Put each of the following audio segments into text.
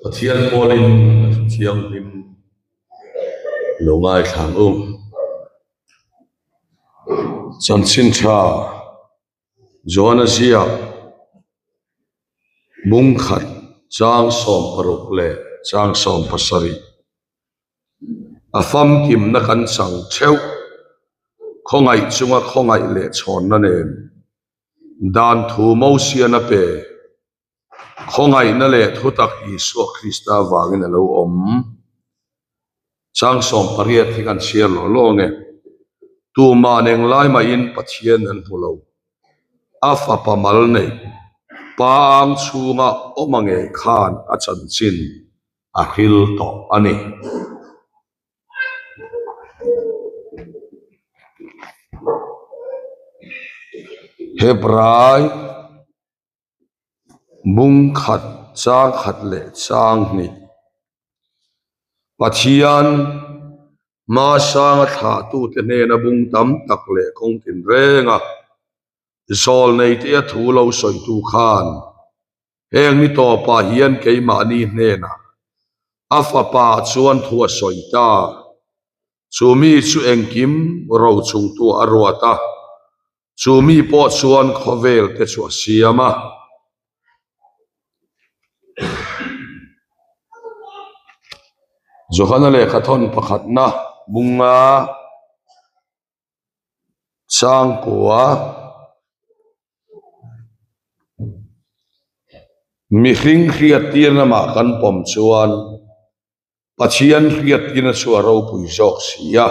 Pathian Paulin chiang him lo ngai thang chan chin tha Joanna Zia mung khat chang som paruk le chang som pasari afam kim na kan chang theu khongai chunga khongai le chon na nen dan thu mo sia na pe khongai na le thu tak Isu Krista wangin alo om chang som pariat thi kan sia lo nge tu ma neng lai ma in pathian an hulo afa pamal nei pang chunga omange khan achan chin a hil to ani Hebrai mung khat le chang ni pathian ma sang tha tu te ne na bung tam tak le kong tin renga sol nei te thu lo soi tu khan heng ni to pa hian ke ma ni ne na afa pa chuan thu soi ta chumi chu engkim ro chung tu arwata chumi po chuan khovel te chu siama Johanna le khathon pakhat na bunga sang kwa mi hring khriat tir na ma kan pom chuan pathian khriat tina chu ro pui jok sia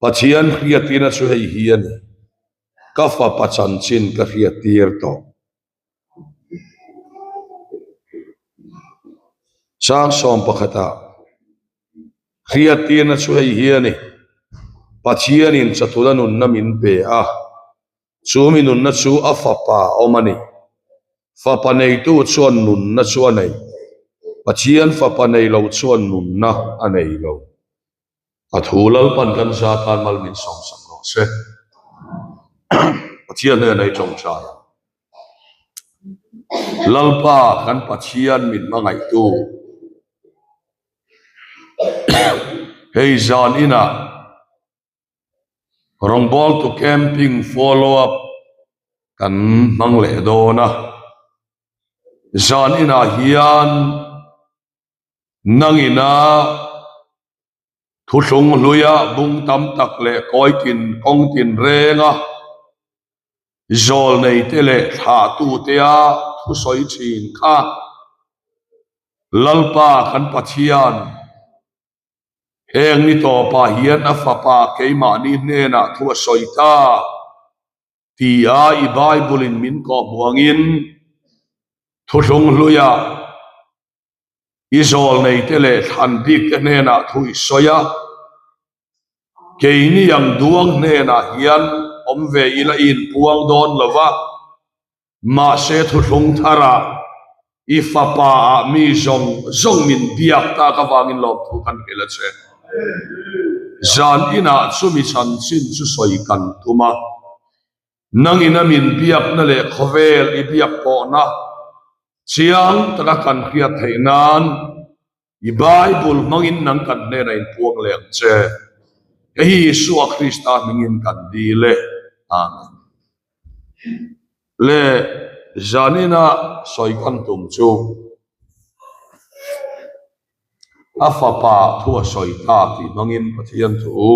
pathian khriat tina chu hei hian ka fa pachan chin ka khriat tir to sang som pakhata khriat tina chu hei hian pathian in chatulanun namin pe a chuminun na chu afa pa omani fa panei tu chuan nun na chuan nei pathian fa panei lo chuan nun na anei lo athulal pan kan sa tan mal min som sam lo se pathian ne nei chong cha lalpa kan pathian min mangai tu hei zan ina rongbol to camping follow up kan mang le do na zan ina hian nangina thuhlung hluya bung tam tak le koikin kongtin renga zol nei te le tha tu te a thu soi chin kha lalpa kan pathian heng ni to pa hian a fa pa keima ni ne na thu soi ta ti a I bible in min ko buangin thuhlung hluya izol nei te le than dik te ne na thui soya keini yang duang ne na hian omve ila in puang don lova ma se thuhlung thara ifapa mi zong min biak ta ka wangin lom thu kan kela che zan ina chumi chan chin chu soi kan tuma nangina min biak na le khovel I biak po na chiang taka kan khiat theinan I bible mangin nang kan ne na in puang leng che hi Isu Krista mingin kan di le amen le zanina soi kan tum chu afa pa thu soi ta ti mangin pathian thu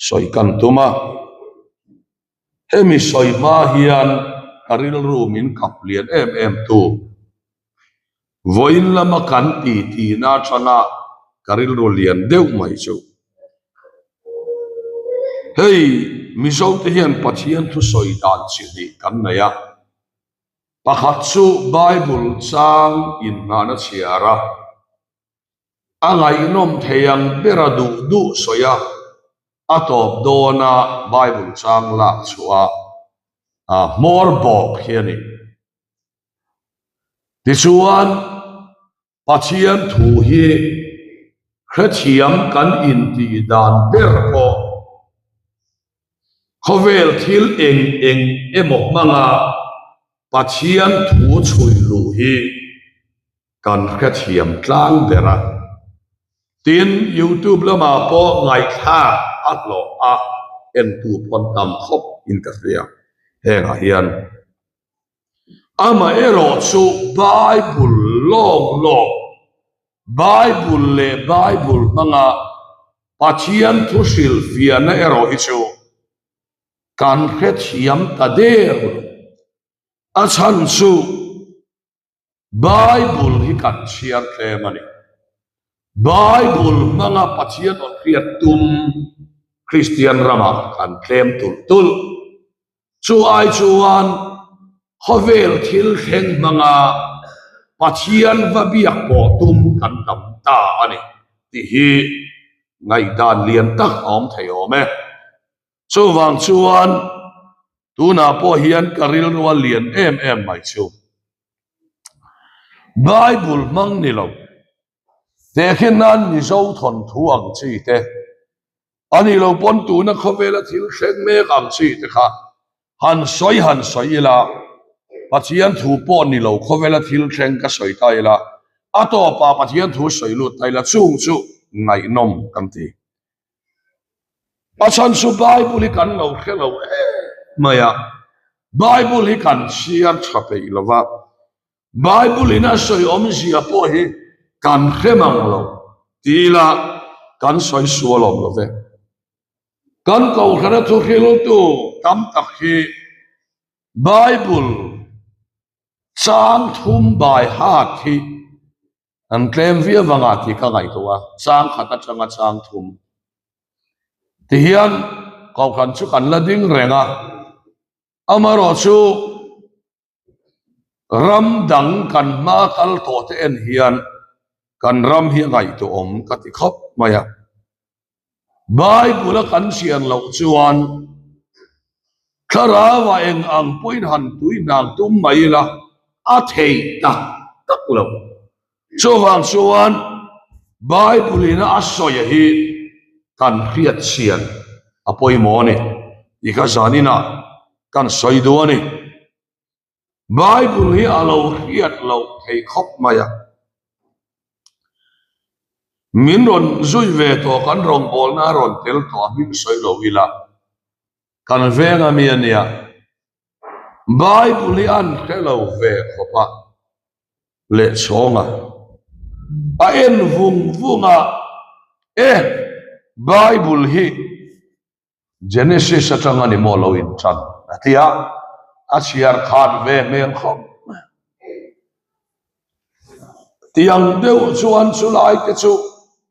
soi kan tuma hemi soi ma hian karil rumin kaplian em tu voin lama kan ti na thana karil ro lian deuh mai chu hei mizo te hian pathian thu soi dan chi ni kan na ya pakhat chu bible chang in na na chiara angai nom theyang beradu du soya atop dona bible chang la chua more bok hiani tichuan pathian thu hi khathiam kan in ti dan ber ko khovel thil eng emo manga pathian thu chui lu hi kan khat hiam tlang bera tin YouTube lama po ngai tha atlo a en tu pon tam khop in ka ria henga hian ama ero chu Bible long Bible le Bible manga pathian thusil fiana ero ichu kan khat hiam ta der a chan chu Bible hi kan share tle mani Bible manga pathian on kriat tum Christian rama kan claim tul chu ai chuan hovel thil kheng manga pathian va biak po tum kan tam ta ani ti hi ngai dan lian tak om thei ome chu wang chuan tuna po hian karil rual lian em mai chu Bible mang ni lo te khin nan ni zo thon thu ang chi te ani lo pon tu na khovela thil kheng me ang chi te kha han soi ila pathian thu po ni lo khovela thil kheng ka soi ta ila ato pa pathian thu soi lu tai la chu ngai nom kan ti achan su Bible kan lo khelo maya Bible hi kan share chape ilova Bible ina soi om zia po hi kan khemang lo tila kan soi suolom lo ve kan kau khana thu khelo tu tam tak hi Bible chang thum bai ha thi an claim via wanga thi ka ngai to wa chang khata changa chang thum ti hian kau khan chu kan la ding renga amaro chu ram dang kan ma kal to te en hian kan ram hi ngai to om ka ti khop maya Bible kan sian lo chuan khara wa eng ang point han tui nang tum mai la a thei tak lo chuwang chuan Bible ina asoya hi kan khiat sian apoi mo ni ika zanina kan soi do ni Bible hi alo khiat lo thei khop maya min ron zui ve to kan rong bol na ron tel to min soi lo ila kan venga mi ania Bible hi an khelo ve khopa le chonga a en vunga Bible hi Genesis atanga ni mo lo in chan atia achiar khan ve men khom tiang deu chuan chulai te chu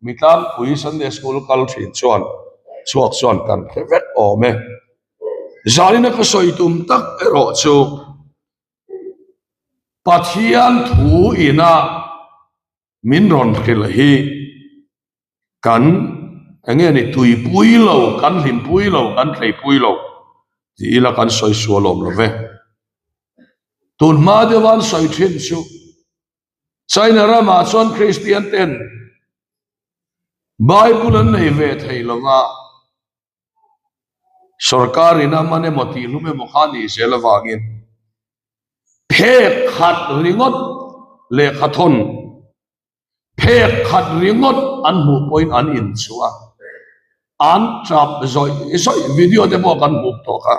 mitang pui Sunday school kal thin chuan kan vet ome zalina ka soitum tak ero chu pathian thu ina min ron khil hi kan enge ni tui pui lo kan lim pui lo kan thlei pui lo ti ila kan soi sualom lo ve tun ma de wan soi thin chu China rama chon Christian ten Bible an nei ve thei longa sarkar ina mane moti lume mokhani selawangin phek khat ringot le khathon phek khat ringot an mu point an in chuwa an trap zoi video demo kan mu to ka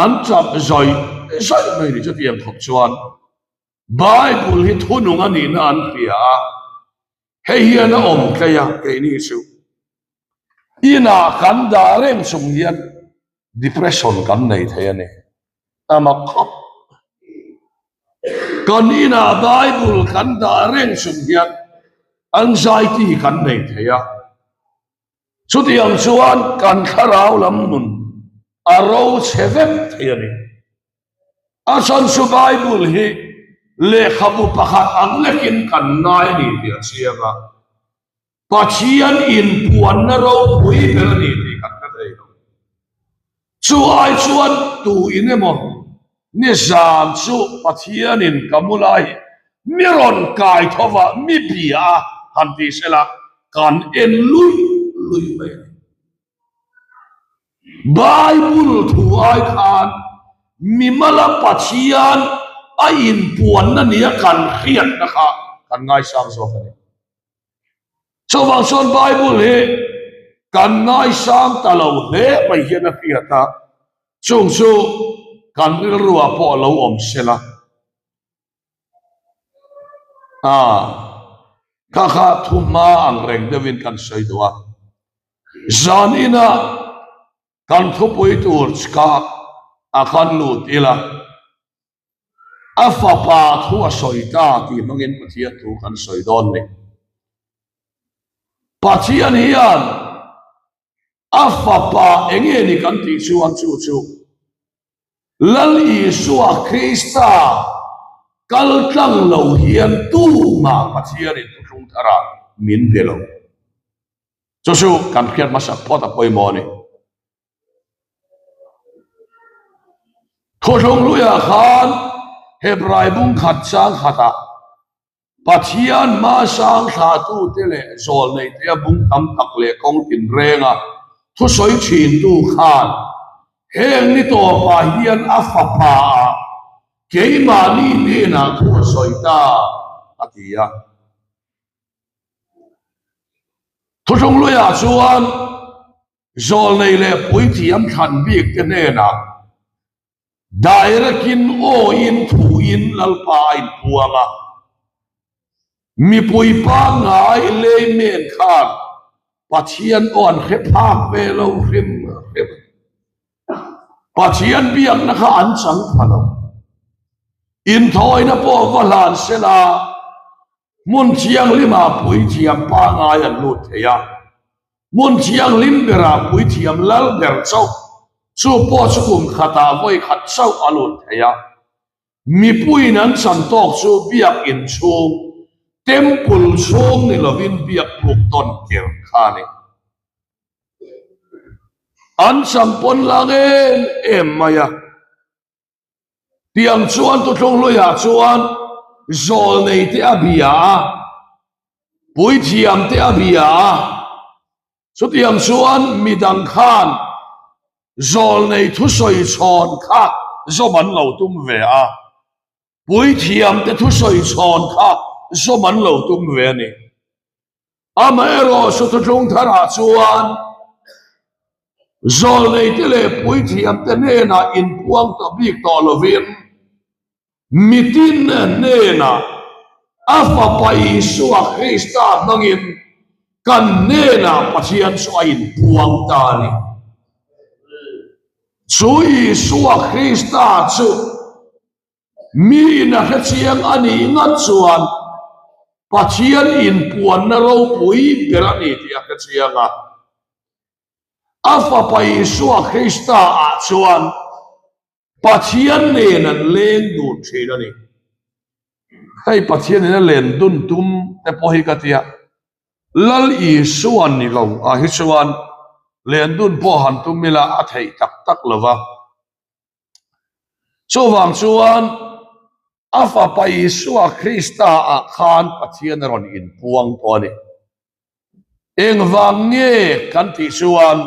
an trap zoi mai ni chu tiam khop chuan Bible hi thununga ni na an pia hei hian a om tlaya ke ni chu ina kan da rem chung hian depression kan nei thei ani ama khop kan ina Bible kan da rem chung hian anxiety kan nei theia chu tiang chuan kan kharau lam nun aro chevem thei ani a chan su Bible hi le khabu pakhat ang lekin kan nai ni dia siama pathian in puan na ro pui ber ni ti kan ka dei chu ai chuan tu inemo ni zam chu pathian in kamulai miron kai thova mi bia han ti sela kan en lui mai Bible thu ai khan mi mala pathian a in puan na nia kan khiat na kha kan ngai sang zo kan so wang son Bible he kan ngai sang ta lo he mai hian a khiata chung chu kan ril ruwa po lo om sela kha thuma ang reng devin kan soi doa zan ina kan thupui tur chka akan lut ila afapa thu a soita ti mangin pathia thu kan soi don ni pathian hian afapa enge ni kan ti chuan chu lal Isua Krista kal tlang lo hian tu ma pathian in thung thara min belo chu kan khiat masak phota poimo ni thong luya khan Hebrai bung khat sang khata pathian ma sang tha tu tele zol nei te bung tam tak le kong tin renga thu soi chin tu khan heng ni to pa hian afapa keima ni ne na thu soi ta atia thong luya chuan zol nei le pui thiam khan bik te ne na Dairekin o in thu in lalpa in puanga mi pui pa ngai le men khan pathian on khep velo rim pathian biak na kha an chang phalo in thoi na po valan sela mun chiang lima pui thiam pa ngai an lut theya mun chiang lim bera pui thiam lal ber chau chu po chu kum khata voi khat sau alun theya mi pui nan san tok chu biak in chung temple chung ni lovin biak pluk ton ker khani an sampon langen maya tiang chuan tu thong loya chuan zol nei te abia pui thiam te abia chu tiang chuan midang khan zol nei thu soi chon kha zo man lo tum ve a pui thiam te thu soi chon kha zo man lo tum ve ni amero su tu thung thara chuan zol nei te le pui thiam te ne na in puang to bik to lovin mitin ne na afa pai Isua Krista mangin kan ne na pathian so in puang ta ni chu Isua Krista chu mi na khachiang ani ngat chuan pathian in puan na ro pui berani ti khachianga afa pa Isua Krista a chuan pathian ne nan len du thina ni hei pathian ne len dun tum te pohi katia lal Isua ni lo a hi chuan len dun po han tum mila a thei tak lova so wang chuan afa pa Isua Krista a khan pathian ron in puang to ni eng wang nge kan ti chuan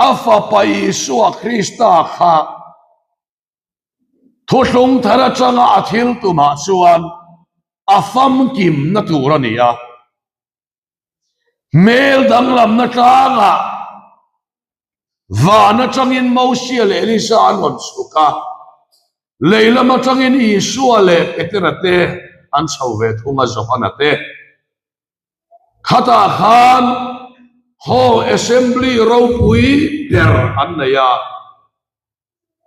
afa pa Isua Krista kha thuhlung thara changa athil tu ma chuan afam kim na turania mel danglam na tanga vana changin Moses le Elisa anon suka leila ma changin Isua le eterate an chauve thunga zohanate khata khan ho assembly ro pui der annaya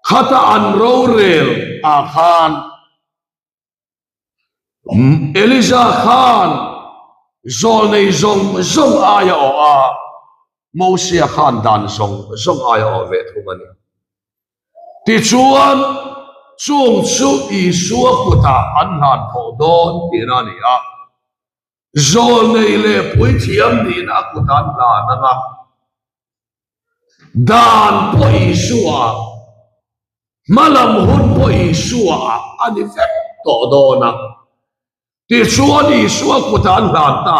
khata an ro rel a khan Elisa khan zol nei zong aya o a Moses khan dan zong aya o ve thumani ti chuan chung chu Isua kuta an han ho don tirani a zol nei le pui thiam din a kutan la nanga dan po Isua malam hun po Isua ani vet to dona ti chuan Isua kutan la ta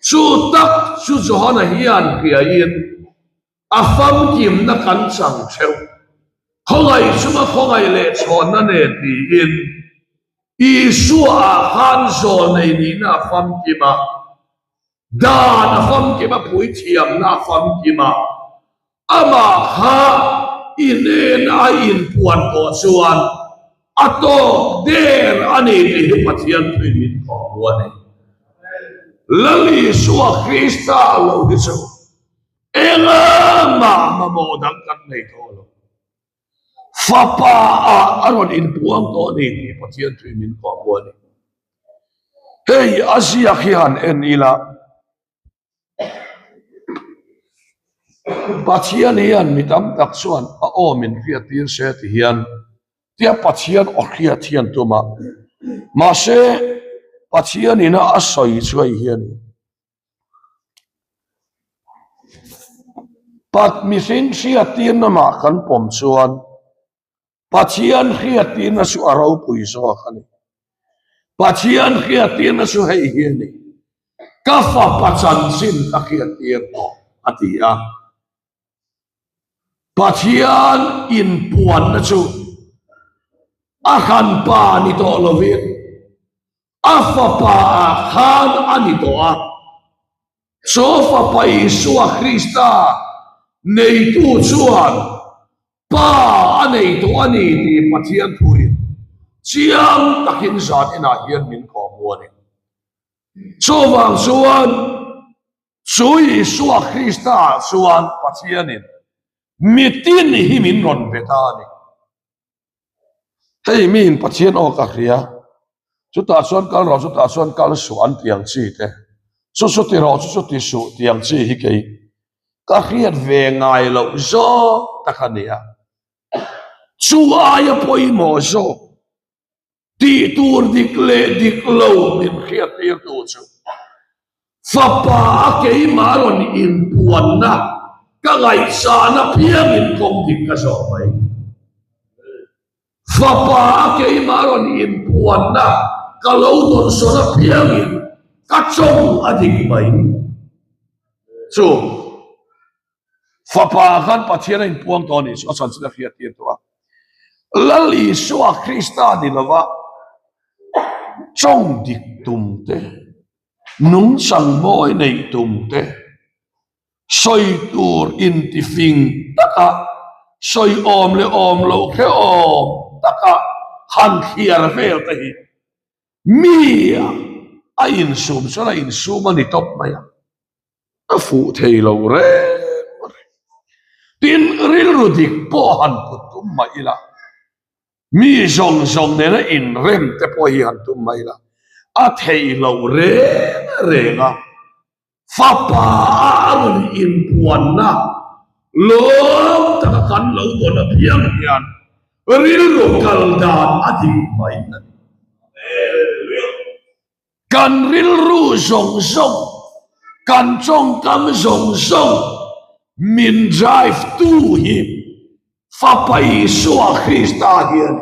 chu tak chu johana hian kia in afam kim na kan chang cheu không ai chúng không ai lệ chọn nó nè thì in Isu a han zo này ni na pham kima da na pham kima pui thiam na pham kima ama ha in a in puan ko chuan ato der ani ni pathian thui min ko buani lali suwa Krista lo hi chu enga ma mo dang kan nei tholo Fapa aron in puang to ni pathian thui min ko buani hey Asia khian en ila pathian hian mitam tak chuan a omin khia tir se ti hian tia pathian o khia thian tuma ma se pathian ina a soi chuai hian pat mi sin khia tir na ma kan pom chuan pathian khia tir na su aro pui so khani pathian khia tir na su hei hian ni ka fa pachan sin ka khia tir to atia pathian in puan na chu akhan pa ni to lovin afa pa khan ani to a so fa pa Isu a Krista nei tu chuan pa anei to ani ti pathian thui chiang takin zat ina hian min ko muani so wang chuan chu Isu a Krista chuan pathianin mitin hi min ron betani hei min pathian o ka khria chu ta chuan kal ro chu ta chuan kal su an tiang chi te chu ti ro chu ti su tiang chi hi kei ka khiat ve ngai lo zo takhania chu aya poi mo zo ti tur dikle diklo min khiat tir tu chu fapa kei maron in puan na ka ngai sa na phiang in kong dik ka so mai fapa kei maron in puan na ka lo don so na phiang in ka chong adik mai chu fapa kan pathian in puang to ni so san sila khia tir to lali so a Krista di lova chong dik tum te nung sang moi nei tum te soi tur in ti fing taka soi om le om lo khe om taka han khiar vel te hi mi a in sum so na in sum ani top maya a fu thei lo re tin ril rudik po han putum mai la mi zong zong ne na in rem te po hi han tum mai la a thei lo re re nga fapa an in puan na lo ta kan lo to na piang hian ril ro kal dan adik mai na kan ril ru zong zong kan chong kam zong zong min drive to him fapa Isu a Krista hian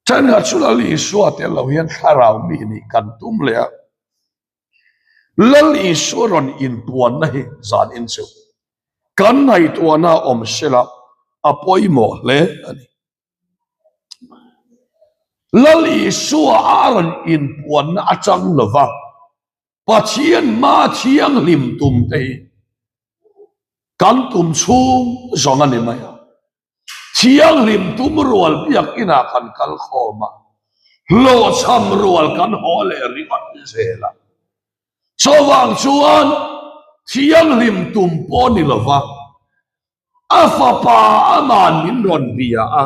chan ha chulali Isu a te lo hian kharau mi ni kan tum le lal Isu ron in puan na hi zan in chu kan nai tuana om sela apoi mo le ani lal Isu a ron in puan na achang lova pathian ma thiang lim tum te kan tum chung zong ani mai thiang lim tum rual piak ina kan kal khoma lo cham rual kan hole rimat zela chowang chuan thiang lim tum po ni lova afa pa aman min ron bia a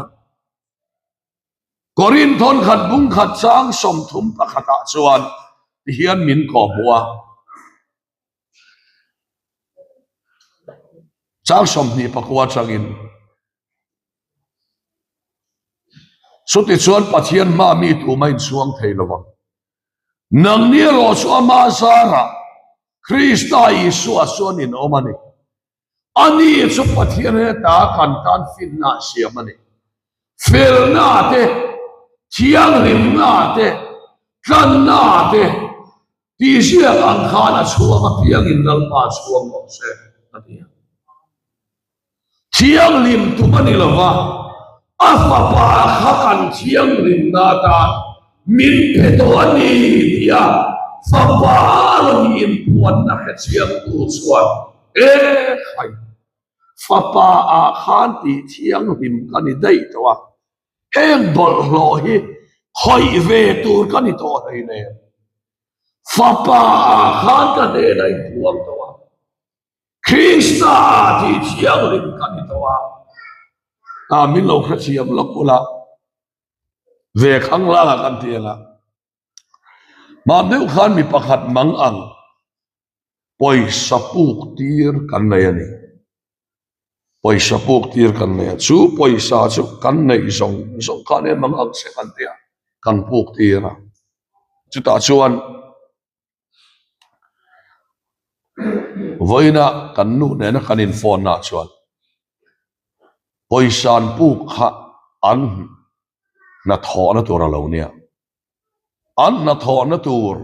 korin thon khat bung khat chang som thum pakhata chuan hian min ko bua chang som ni pakwa changin suti chuan pathian ma mi tu mai chuang thei lova nang ni ro chu ama sara Krista Isu a suan in omani ani chu pathian he ta kan kan fin na siamani fel na te thiang rim na te kan na te ti sia ang khana chuang a piang in dal pa chuang lo se atia thiang lim tu mani lova afa pa khakan thiang lim na ta min peto ani dia fa pa lo in puan na he thiang tu chuan khai fa pa a khan ti thiang lim kani dei towa heng bol lo hi khoi ve tur kani to nei ne fa pa a khan ka de dai puang towa Krista ti thiang lim kani towa min lo kha chiam lokula ve khang la kan tianga ma deu khan mi pakhat mang ang poi sapuk tir kan nei ani poi sapuk tir kan nei chu poi sa chu kan nei zong kan e mang ang se kan tia kan puk tira chu ta chuan voina kan nu ne na kan in phone na chuan poi san puk kha an na tho na tur lo nia an na tho na tur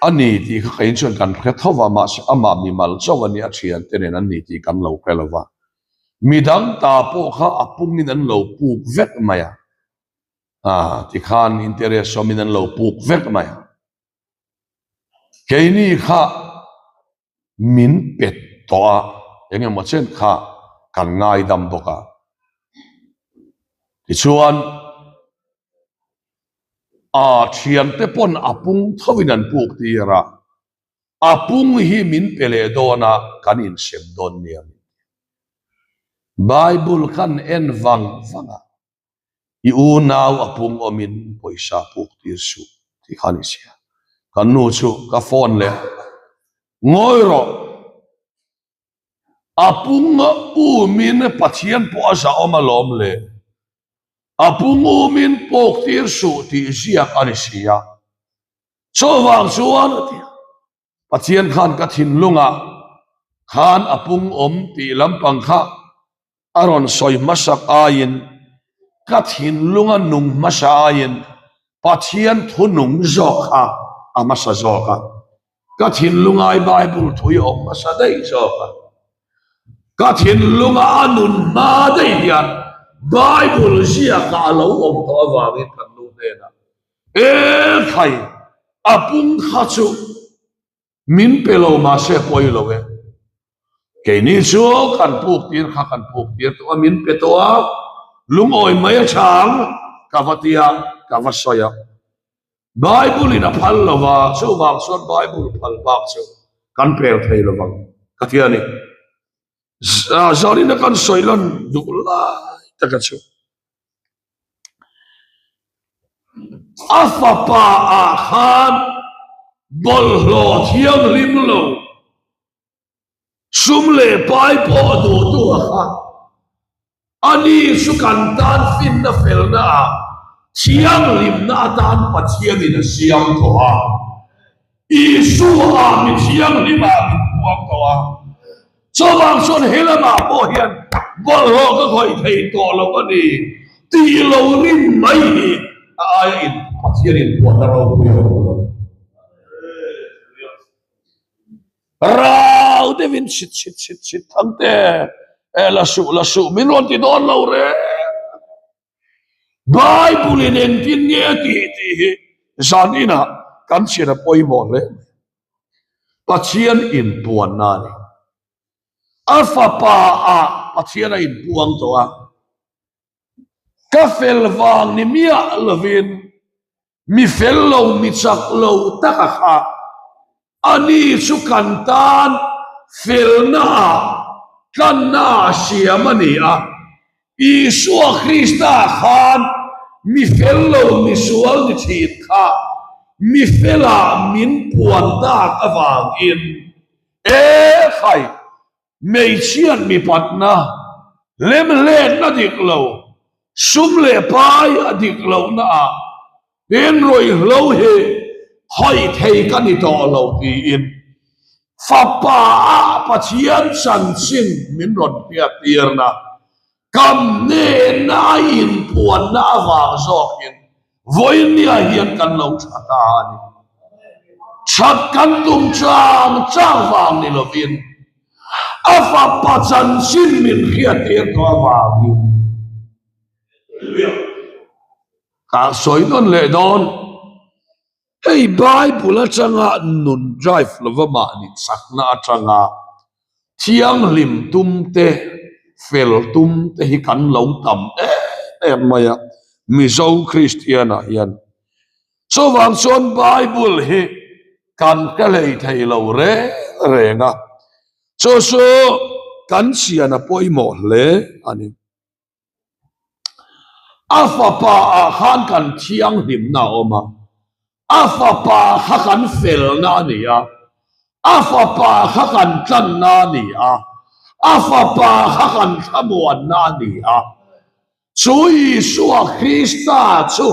ani ti kha kain chuan kan khe thowa ma ama mi mal chawani a thian tenen an ni ti kan lo khelova midang ta po kha apung min an lo puk vek maya ti khan interest so min an lo puk vek maya keini kha min pet to engem ma chen kha kan ngai dam boka ti chuan thian te pon apung thowinan puk tira apung hi min pele dona kan in sem don nia Bible kan en vanga i u naw apung omin poisa puk tir su ti khani sia kan nu chu ka phone le ngoi ro apung u min pathian po asa omalom le apung u min pok tir su ti sia kan sia chowang chuan pathian khan ka thin lunga khan apung om ti lampang kha aron soi masak ayin ka thin lunga nung masa ayin pathian thunung zoka amasa zoka ka thin lungai Bible thui om masa dei zoka ka thin lunga anun ma dei hian Bible zia ka lo om to awangi kan lu ne na khai apung kha chu min pelo ma se poi lo we ke ni chu kan puk tir kha kan puk tir to min petoa lungoi mai chang ka vatia ka vasoya Bible in a phal lova chu wang son Bible phal bak chu kan pel thei lovang ka tiani zalina kan soilon dula taka chu afa pa a khan bol lo thiam lim lo sumle pai po du tu kha ani su kan tan fin na fel na thiam lim na tan pathian in siam to ha isu a mi thiam lim a mi puang to ha chawang son helama po hian bol lo ka khoi thei to lo ani ti lo rim mai ai in pathian in po na ro rau devin shit thangte la su min on ti don lo re Bible in tin nge ti zanina kan chira poi mo le pathian in puan na ni alpha pa a pathian in puang to a ka fel wang ni mia lovin mi fel lo mi chak lo taka kha ani chu kantan felna kanna siamani a Isu Krista khan mi fello mi sual ni thit kha mi fela min puan da awang in khai mei chian mi patna lem le na dik lo sum le pai adik lo na ben roi lo he hoi thei kan ni to lo ti in fa pa pathian san sin min ron pia tir na kam ne na in puan na awang zok in voin nia hian kan lo thata ni chat kan tum chang wang ni lovin afa pachan sin min khiat tir to awang ka soi non le don hey Bible atanga nun drive lova ni sakna atanga thiang lim tum te fel tum te hi kan lo tam maya mi zo Christiana yan so wang son Bible hi kan ka lei thei lo re nga so kan siana poimo le ani afa pa khan kan thiang lim na oma afa pa khan fel na ni a afa pa khan tan na ni a afa pa khan thamuan na ni a chui suwa Krista chu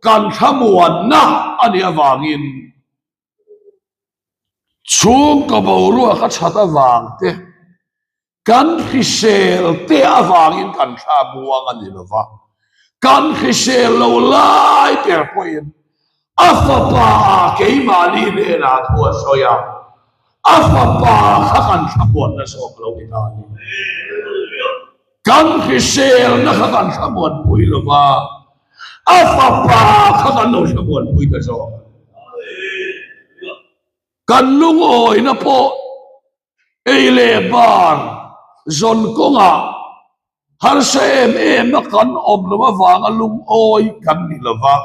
kan thamuan na ani awangin chung ka boru ka chata wang te kan khisel te awangin kan thamuang ani lova kan khisel lo lai per poin afa pa ke mali ne na thua soya afa pa khan thamuan na so lo ni ta ni kan khisel na khan thamuan pui lova afa pa khan no thamuan pui ta so kan lung oi na po eile bar zon konga har se em kan om lova wanga lung oi kan ni lova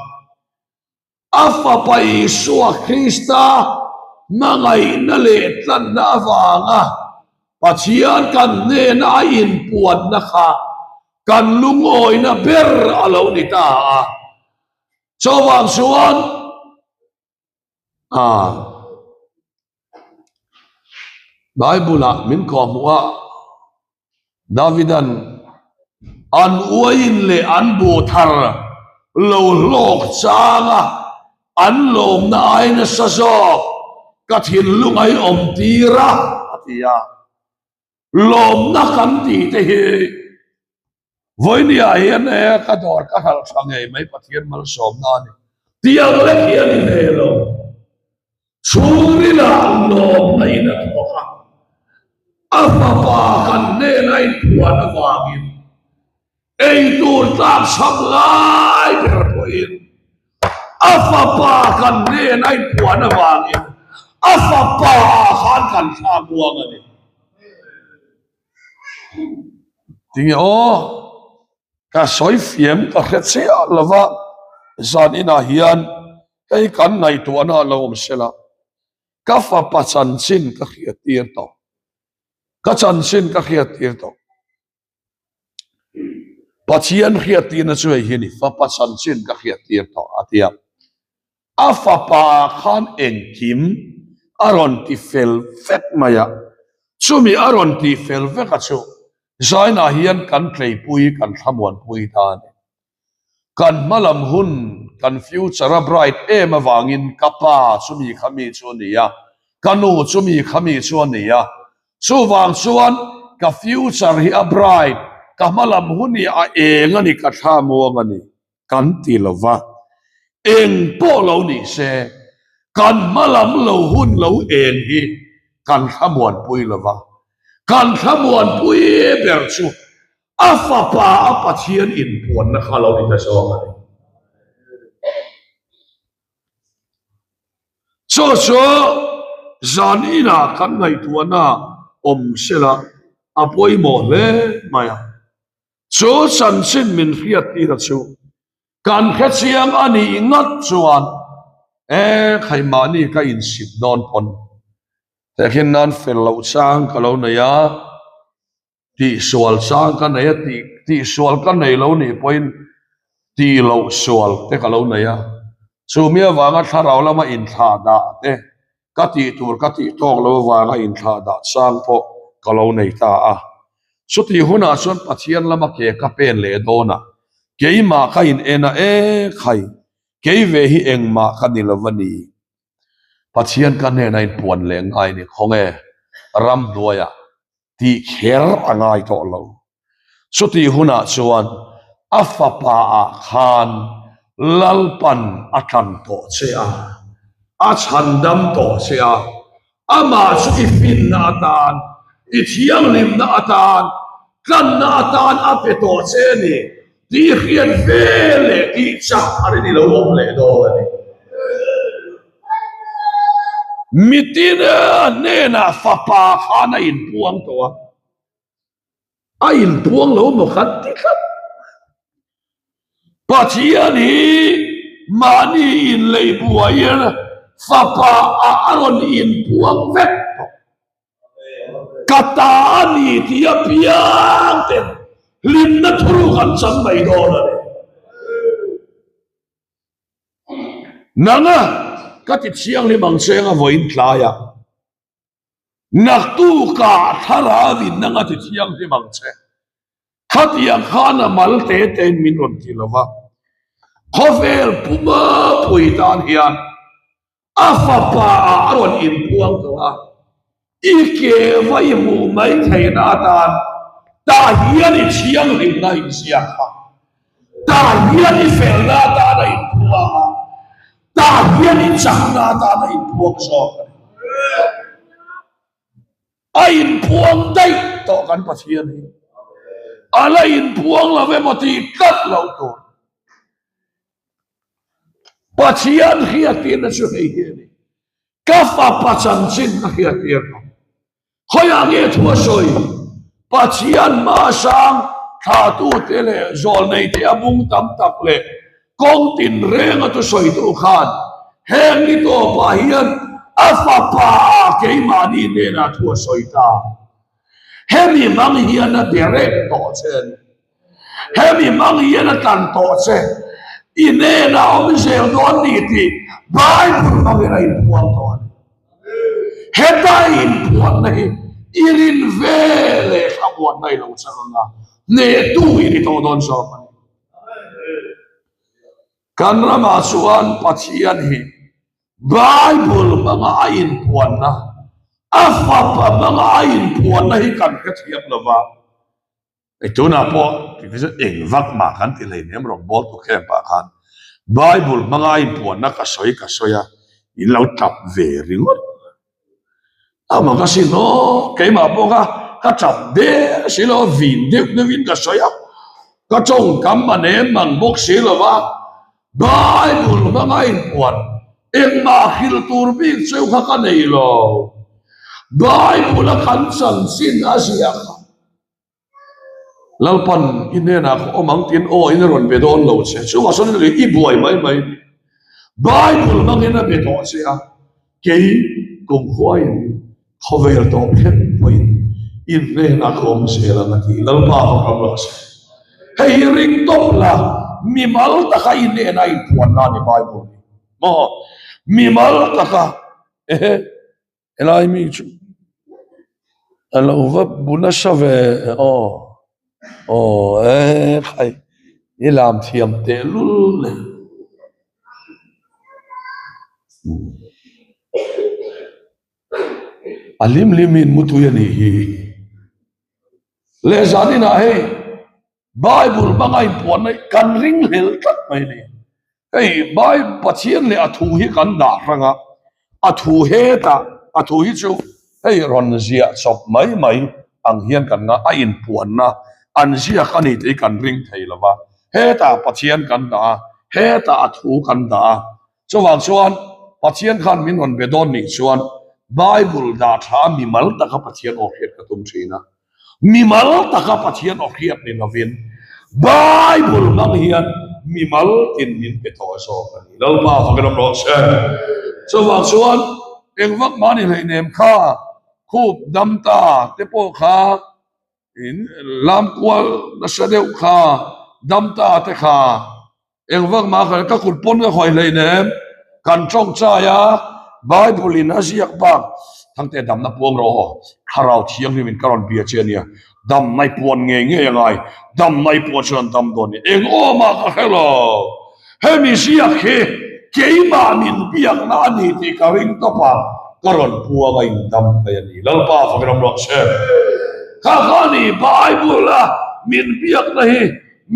afa pa Isua Krista mangai na le tlan na wanga pachian kan ne na in puan na kha kan lung oi na ber alo ni ta so wang suan Bible min ko muwa Davidan an uain le an bu thar lo lok changa an lom na ai na sa zo ka thin lungai om tira atia lom na kan ti te hi voinia hian e ka dor ka hal sangai mai pathian mal som na ni tiang le hian ne lo churi la lom mai na thoka afa pa kan ne nai puan awangin ei tur tak sam lai per poin afa pa kan ne nai puan awangin afa pa kan sa buang ani tinge ka soi fiem ka khetse lova zan ina hian ei kan nai tu ana lom sela ka fa pachan chin ka khiat tir to ka chan sin ka khiat tir to pachian khiat tir na chu hi ni fa pachan sin ka khiat tir to atia afa pa khan eng kim aron ti fel vet maya chumi aron ti fel ve ka chu zaina hian kan klei pui kan thamuan pui ta ni kan malam hun kan future bright em awangin kapa chumi khami chu ni ya kanu chumi khami chu ni ya chu wang chuan ka future hi a bright ka malam huni a eng ani ka thamuang ani kan ti lova eng po lo ni se kan malam lo hun lo eng hi kan thamuan pui lova kan thamuan pui ber chu afa pa a pathian in puan na kha lo ni ta so ani so zan ina kan ngai tuana om sela apoi mo le maya cho chan sin min khiat ti ra chu kan khet siang ani ngat chuan khai mani ka in sip don pon tekhin nan fel lo sang ka lo na ya ti sual sang ka na ya ti sual ka nei lo ni point ti lo sual te ka lo na ya chu mia wanga tharau lama in tha da te ka ti tur ka ti tong lo wanga in tha da sang po ka lo nei ta chuti huna chuan pathian lama ke ka pen le dona keima kha in ena khai kei ve hi engma kha ni lovani pathian ka ne nai puan le ngai ni khonge ram doya ti kher angai to lo chuti huna chuan afa pa khan lalpan athan to che a chandam to che ama chu ifin na tan i thiang lim na atan kan na atan apeto che ni ti khian vele ti chak ari ni lo om le do ani mitina nena fapa khana in puang to a in puang lo mo khat ti khat pathian hi mani in lei buayan fapa a aron in puang vek kata ani tia piang ten lim na thuru kan sam mai do na nanga kati chiang li mang chenga voin tlaya nak tu ka thara vin nanga ti chiang li mang che khatia khana mal te ten min ron ti lova khovel puma puitan hian afa pa aron in puang to a ike vai mu mai thei na tan ta hian i chiang li na in sia kha ta hian i fel na ta na in puang ta hian i chang na ta na in puang so a in puang dai to kan pathian hi ala in puang la ve moti kat lo to pathian hiatin na chu hei ni ka fa pachan chin na hiatin khoya nge thua soi pathian ma sang tha tu te le zol nei te abung tam tak le kong tin reng atu soi tu khan heng ni to pa hian afa pa ke mani ne na thua soi ta hemi mang hian na direct to chen hemi mang hian na tan to chen ine na om zel don ni ti bible mang ina in puang to heta in puang nei irin vele khamwan nai lo changa ne tu ini to don so kan rama chuan pathian hi bible manga ain puan na afa pa manga ain puan na hi kan ka thiam lova itu na po ti eng vak ma kan ti le nem rong bol tu khem pa khan bible manga ain puan na ka soya in lo tap ve ringot ama ka sino ke ma po ka tap de silo vin de vin ka soya ka chong kam ma ne mang bok silova bible manga ain puan eng ma khil tur bi cheu kha ka nei lo bible kan san sin asia lalpan inena ko mang tin o in ron be don lo che chu ma son le i buai mai bible mang ina be to che a ke kong khoi khovel to phet poi in ne na kom se la na ki lalpa ko kam lo se hei ring top la mi mal ta ka in ne na in puan na ni bible mo mi mal ta ka elai mi chu alo va buna shave khai ilam thiam te lul alim limin mutu yani hi le zanina he bible bangai puan nei kan ring hel tak mai ni hey bai pathian le athu hi kan da ranga athu he ta athu hi chu hey ron zia chop mai ang hian kan nga a in puan na an zia khani te kan ring thei lawa he ta pathian kan da he ta athu kan da chuwang chuan pathian khan min ron bedon ni chuan bible da tha mi mal ta ka pathian o khiat ka tum thina mi mal ta ka pathian o khiat ni lovin bible mang hian mi mal tin min pe tho so kan lo pa fa kan ro se chuwang chuan eng vak mani hei nem kha khup dam ta te po kha in lam kwal na sadeu kha dam ta te kha eng vak ma kha ka khut pon ka khoi lei nem kan chong cha ya bible in asiak ba thang te dam na puang ro kharau thiang ni min karon bia chenia dam nai puan nge ngai dam nai puan chuan dam don eng o ma ka hello hemi sia khe keima min biak na ni ti ka ring to pa karon puang ai dam ka ni lalpa fa ram ro se ka khani bible la min biak na hi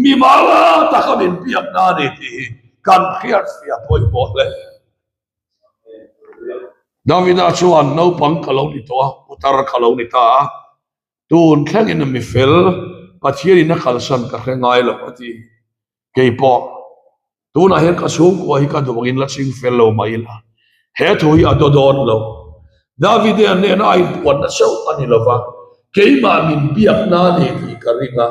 mi mala ta ka min biak na ni ti kan khiat sia poi po le Davida chuan no pang kalau ni to utar kalau ni ta tuôn khang in mi fel pathian in khalsan ka khengai lo ati keipo tuna hen ka sung ko hi ka dongin la sing fel lo mai la he thui adodon lo David ne na ai puan na sau ani lova keima min biak na ne ti karinga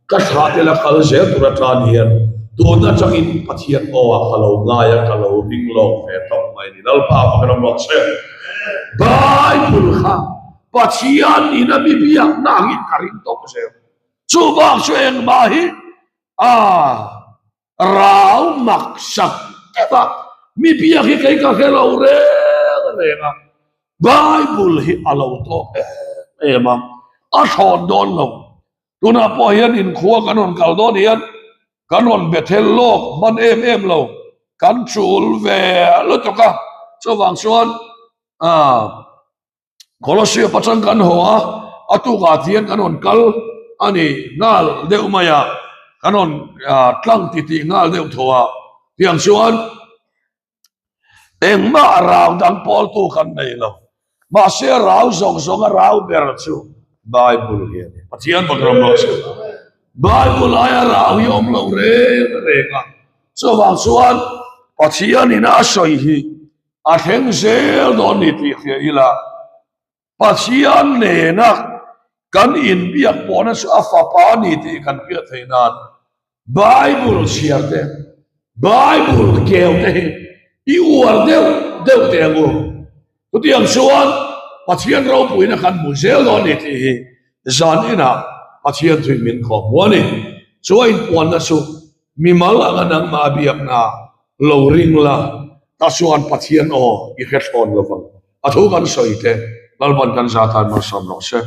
ka thate la khal je tura tan hian tuna changin pathian o a khalo ngaya khalo ding lo fe tok mai ni dal pa ma kan mo se Bible kha pathian ni na bi biak na ngi karin tok se chu bak chueng ma hi rau mak sak eva mi biak hi kai ka khelo re nga Bible hi alo to ema a thon don lo tuna po hian in khuwa kanon kal don hian kanon bethel lok man em lo kan chul ve lo to ka chowang chuan Kolosio patang kan hoa atu ka thian kanon kal ani ngal deu maya kanon tlang ti ngal deu thoa tiang chuan eng ma rau dang pol tu kan nei lo ma se rau zong a rau ber chu Bible hian pathian bakram lo chu Bible aya rau yom lo re ka chowang chuan pathian ina soi hi a theng zel don ni ti khia ila pathian ne na kan in biak pona su afapa ni ti kan pia theinan Bible siarte Bible keu te I uar deu te ngo tu tiang chuan pathian ro puina kan mu zel don ni ti zan ina pathian thui min kho wani chuain pon na su mi mal anga nang ma biak na lo ring la ta chuan pathian o I khet on lo wang a thu kan soi te lalban kan zatan ma sam no se